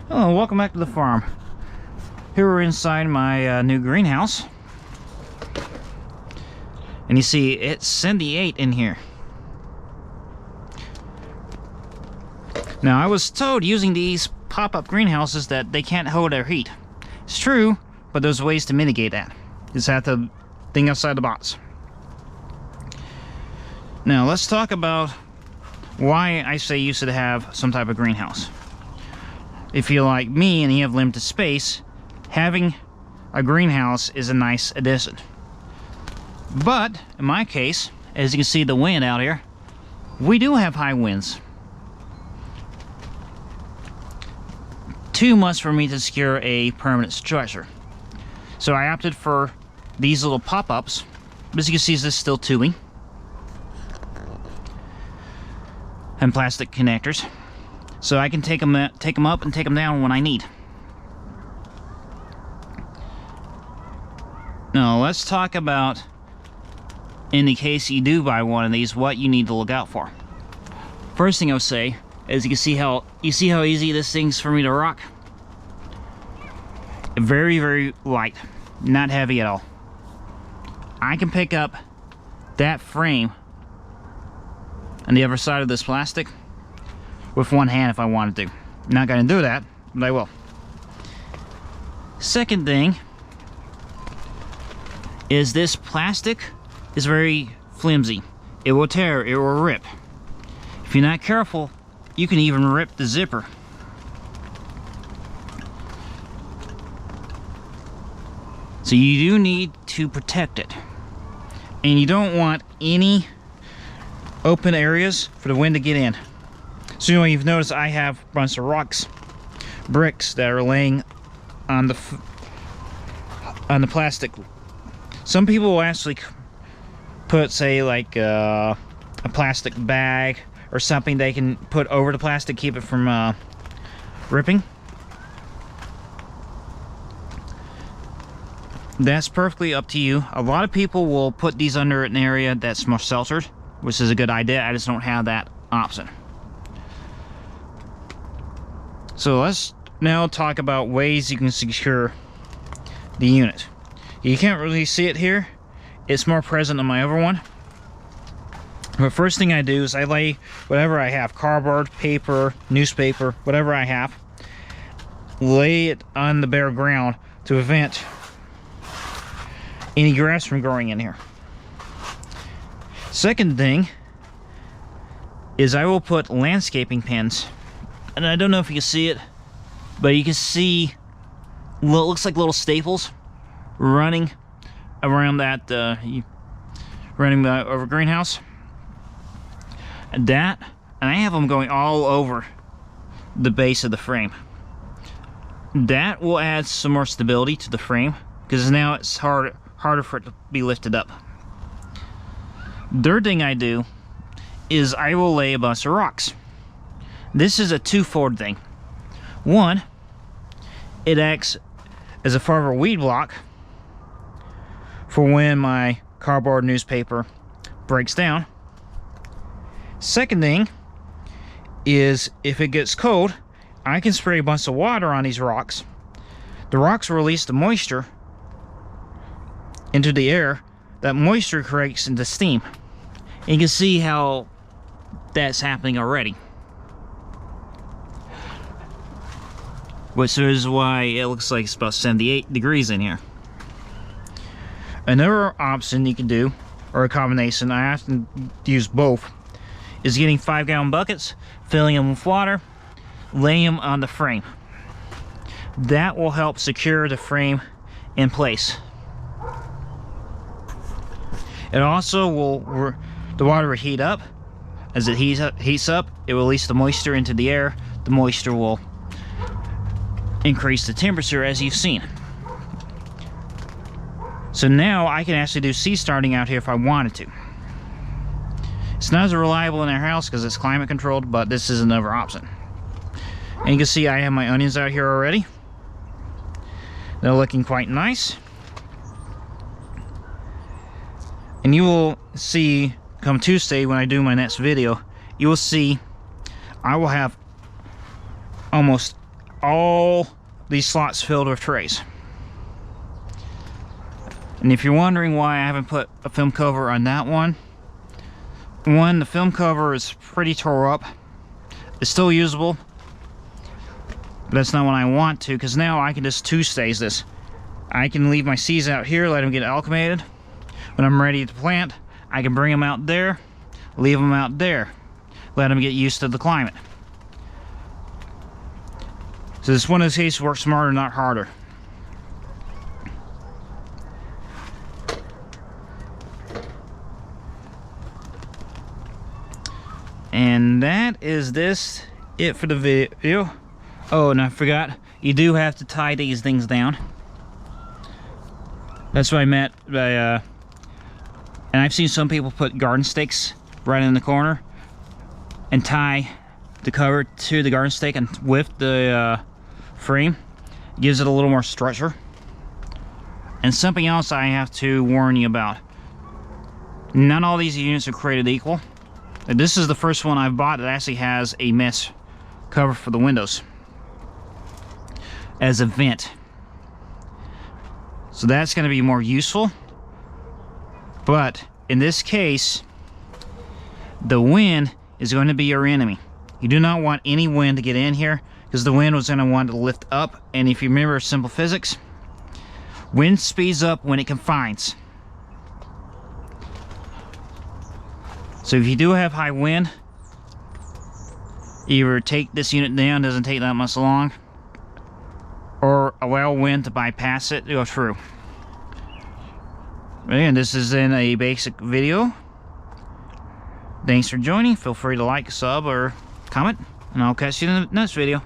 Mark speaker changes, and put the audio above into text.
Speaker 1: Hello, welcome back to the farm. Here we're inside my new greenhouse. And you see, it's 78 in here. Now, I was told using these pop-up greenhouses that they can't hold their heat. It's true, but there's ways to mitigate that. You just have to think outside the box. Now, let's talk about why I say you should have some type of greenhouse. If you're like me and you have limited space, having a greenhouse is a nice addition. But in my case, as you can see the wind out here, we do have high winds. Too much for me to secure a permanent structure. So I opted for these little pop-ups. As you can see, this is still tubing and plastic connectors. So I can take them up and take them down when I need. Now let's talk about, in the case you do buy one of these, what you need to look out for. First thing I'll say is you see how easy this thing's for me to rock. Very, very light, not heavy at all. I can pick up that frame on the other side of this plastic with one hand if I wanted to. I'm not going to do that, but I will. Second thing is this plastic is very flimsy. It will tear, it will rip. If you're not careful, you can even rip the zipper. So you do need to protect it. And you don't want any open areas for the wind to get in. So you know, you've noticed I have a bunch of rocks, bricks that are laying on the plastic. Some people will actually put, say, like a plastic bag or something they can put over the plastic, keep it from ripping. That's perfectly up to you. A lot of people will put these under an area that's more sheltered, which is a good idea. I just don't have that option. So let's now talk about ways you can secure the unit. You can't really see it here. It's more present on my other one. But first thing I do is I lay whatever I have, cardboard, paper, newspaper, whatever I have, lay it on the bare ground to prevent any grass from growing in here. Second thing is I will put landscaping pins. And I don't know if you can see it, but you can see what looks like little staples running around that running over greenhouse. And I have them going all over the base of the frame. That will add some more stability to the frame because now it's harder for it to be lifted up. Third thing I do is I will lay a bunch of rocks. This is a twofold thing. One, it acts as a further weed block for when my cardboard newspaper breaks down. Second thing is if it gets cold, I can spray a bunch of water on these rocks. The rocks release the moisture into the air. That moisture creates into steam. And you can see how that's happening already. Which is why it looks like it's about 78 degrees in here. Another option you can do, or a combination, I often use both, is getting 5-gallon buckets, filling them with water, laying them on the frame. That will help secure the frame in place. It also will, the water will heat up. As it heats up, it will release the moisture into the air. The moisture will increase the temperature, as you've seen. So now I can actually do seed starting out here if I wanted to. It's not as reliable in our house because it's climate controlled, but this is another option. And you can see I have my onions out here already. They're looking quite nice. And you will see come Tuesday when I do my next video, you will see I will have almost all these slots filled with trays. And if you're wondering why I haven't put a film cover on that one, the film cover is pretty tore up. It's still usable, but that's not what I want to, because now I can just two-stage this. I can leave my seeds out here, let them get acclimated. When I'm ready to plant, I can bring them out there, leave them out there, let them get used to the climate. So this one of those cases works smarter, not harder. And that is it for the video. Oh, and I forgot, you do have to tie these things down. That's what I meant by, and I've seen some people put garden stakes right in the corner and tie the cover to the garden stake and with the frame. Gives it a little more structure. And something else I have to warn you about. Not all these units are created equal. This is the first one I've bought that actually has a mesh cover for the windows as a vent. So that's going to be more useful. But in this case, the wind is going to be your enemy. You do not want any wind to get in here, because the wind was going to want to lift up. And if you remember simple physics, wind speeds up when it confines. So if you do have high wind, either take this unit down, doesn't take that much long, or allow wind to bypass it to go through. And this is in a basic video. Thanks for joining. Feel free to like, sub, or comment, and I'll catch you in the next video.